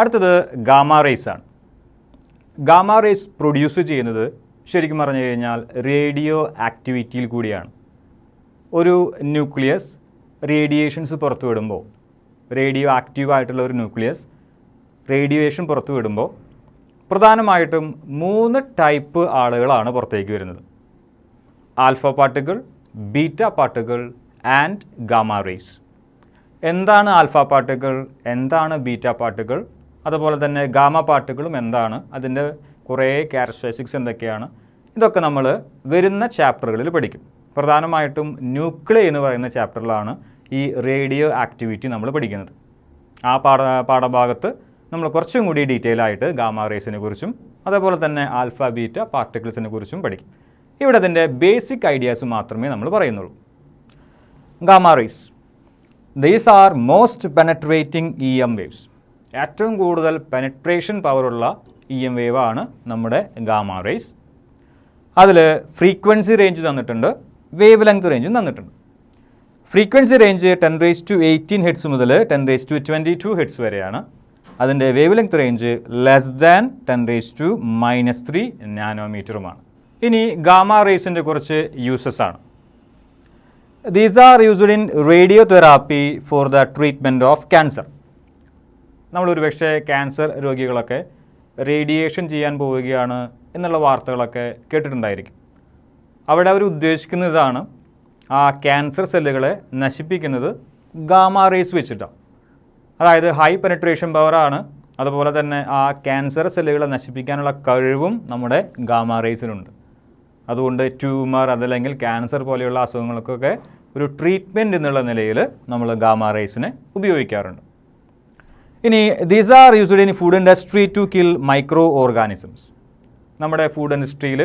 അടുത്തത് gamma rays ആണ്. Gamma rays produce ചെയ്യുന്നത് ശരിക്കും പറഞ്ഞു കഴിഞ്ഞാൽ റേഡിയോ ആക്ടിവിറ്റിയിൽ കൂടിയാണ്. ഒരു ന്യൂക്ലിയസ് റേഡിയേഷൻസ് പുറത്തു വിടുമ്പോൾ, റേഡിയോ ആക്റ്റീവായിട്ടുള്ള ഒരു ന്യൂക്ലിയസ് റേഡിയേഷൻ പുറത്തു വിടുമ്പോൾ പ്രധാനമായിട്ടും 3 ടൈപ്പ് ആളുകളാണ് പുറത്തേക്ക് വരുന്നത്: alpha particle, beta particle and gamma rays. എന്താണ് ആൽഫ പാർട്ടിക്കിൾ, എന്താണ് ബീറ്റ പാർട്ടിക്കിൾ, അതുപോലെ തന്നെ ഗാമ പാർട്ടിക്കിളും എന്താണ്, അതിൻ്റെ കുറേ ക്യാരക്ടറിസ്റ്റിക്സ് എന്തൊക്കെയാണ്, ഇതൊക്കെ നമ്മൾ വരുന്ന ചാപ്റ്ററുകളിൽ പഠിക്കും. പ്രധാനമായിട്ടും ന്യൂക്ലിയർ എന്ന് പറയുന്ന ചാപ്റ്ററിലാണ് ഈ റേഡിയോ ആക്ടിവിറ്റി നമ്മൾ പഠിക്കുന്നത്. ആ പാഠഭാഗത്ത് നമ്മൾ കുറച്ചും കൂടി ഡീറ്റെയിൽ ആയിട്ട് ഗാമ റേസിനെ കുറിച്ചും അതേപോലെ തന്നെ ആൽഫ ബീറ്റ പാർട്ടിക്കിൾസിനെ കുറിച്ചും പഠിക്കും. ഇവിടെ അതിൻ്റെ ബേസിക് ഐഡിയാസ് മാത്രമേ നമ്മൾ പറയുന്നുള്ളൂ. Gamma rays, these are most penetrating EM waves. ഏറ്റവും കൂടുതൽ പെനട്രേഷൻ പവറുള്ള EM വേവ് ആണ് നമ്മുടെ ഗാമ റേസ്. അതിൽ ഫ്രീക്വൻസി റേഞ്ച് തന്നിട്ടുണ്ട്, വേവ് ലെങ്ത് റേഞ്ചും തന്നിട്ടുണ്ട്. ഫ്രീക്വൻസി റേഞ്ച് 10⁻18 ഹെർട്സ് മുതൽ 10⁻22 ഹെർട്സ് വരെയാണ്. അതിൻ്റെ വേവ് ലെങ്ത് റേഞ്ച് <10⁻³ നാനോമീറ്ററുമാണ്. ഇനി ഗാമ റേസിൻ്റെ കുറച്ച് യൂസസ് ആണ്. These are used in radio therapy for the treatment of cancer. നമ്മളൊരു പക്ഷേ ക്യാൻസർ രോഗികളൊക്കെ റേഡിയേഷൻ ചെയ്യാൻ പോവുകയാണ് എന്നുള്ള വാർത്തകളൊക്കെ കേട്ടിട്ടുണ്ടായിരിക്കും. അവിടെ അവർ ഉദ്ദേശിക്കുന്ന ഇതാണ്, ആ ക്യാൻസർ സെല്ലുകളെ നശിപ്പിക്കുന്നത് ഗാമ റേസ് വെച്ചിട്ടാണ്. അതായത് ഹൈ പെനട്രേഷൻ പവറാണ്, അതുപോലെ തന്നെ ആ ക്യാൻസർ സെല്ലുകളെ നശിപ്പിക്കാനുള്ള കഴിവും നമ്മുടെ ഗാമ റേസിനുണ്ട്. അതുകൊണ്ട് ട്യൂമർ അതല്ലെങ്കിൽ ക്യാൻസർ പോലെയുള്ള അസുഖങ്ങൾക്കൊക്കെ ഒരു ട്രീറ്റ്മെൻറ്റ് എന്നുള്ള നിലയിൽ നമ്മൾ ഗാമ റേസിനെ ഉപയോഗിക്കാറുണ്ട്. ഇനി these are used in food industry to kill microorganisms. നമ്മുടെ ഫുഡ് ഇൻഡസ്ട്രിയിൽ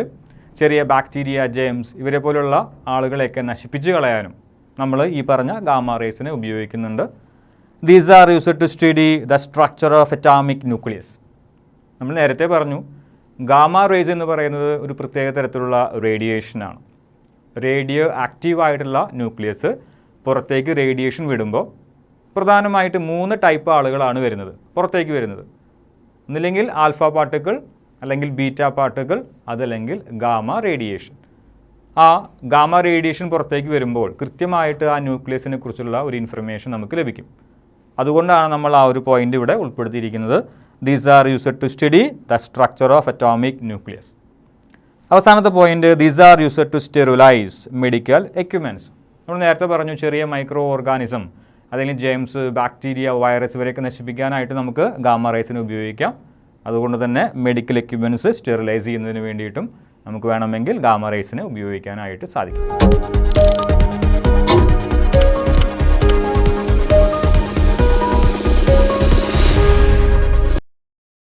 ചെറിയ ബാക്ടീരിയ, ജെംസ് ഇവരെ പോലുള്ള ആളുകളെയൊക്കെ നശിപ്പിച്ച് കളയാനും നമ്മൾ ഈ പറഞ്ഞ ഗാമ റേസിനെ ഉപയോഗിക്കുന്നുണ്ട്. These are used to study the structure of atomic nucleus. നമ്മൾ നേരത്തെ പറഞ്ഞു, ഗാമ റേസ് എന്ന് പറയുന്നത് ഒരു പ്രത്യേക തരത്തിലുള്ള റേഡിയേഷനാണ്. റേഡിയോ ആക്റ്റീവായിട്ടുള്ള ന്യൂക്ലിയസ് പുറത്തേക്ക് റേഡിയേഷൻ വിടുമ്പോൾ പ്രധാനമായിട്ട് 3 ടൈപ്പ് ആളുകളാണ് വരുന്നത്, പുറത്തേക്ക് വരുന്നത്. ഒന്നില്ലെങ്കിൽ ആൽഫ പാർട്ടിക്കിൾ, അല്ലെങ്കിൽ ബീറ്റ പാർട്ടിക്കിൾ, അതല്ലെങ്കിൽ ഗാമ റേഡിയേഷൻ. ആ ഗാമ റേഡിയേഷൻ പുറത്തേക്ക് വരുമ്പോൾ കൃത്യമായിട്ട് ആ ന്യൂക്ലിയസിനെ കുറിച്ചുള്ള ഒരു ഇൻഫർമേഷൻ നമുക്ക് ലഭിക്കും. അതുകൊണ്ടാണ് നമ്മൾ ആ ഒരു പോയിന്റ് ഇവിടെ ഉൾപ്പെടുത്തിയിരിക്കുന്നത്. These are used to study the structure of atomic nucleus. അവസാനത്തെ point, these are used to sterilise medical equipments. നമ്മൾ നേരത്തെ പറഞ്ഞു, ചെറിയ മൈക്രോ ഓർഗാനിസം അല്ലെങ്കിൽ ജെംസ്, ബാക്ടീരിയ, വൈറസ് ഇവരെയൊക്കെ നശിപ്പിക്കാനായിട്ട് നമുക്ക് ഗാമ റേസിനെ ഉപയോഗിക്കാം. അതുകൊണ്ട് തന്നെ മെഡിക്കൽ എക്യുപ്മെൻറ്റ്സ് സ്റ്റെറിലൈസ് ചെയ്യുന്നതിന് വേണ്ടിയിട്ടും നമുക്ക് വേണമെങ്കിൽ ഗാമ റേസിനെ ഉപയോഗിക്കാനായിട്ട് സാധിക്കും.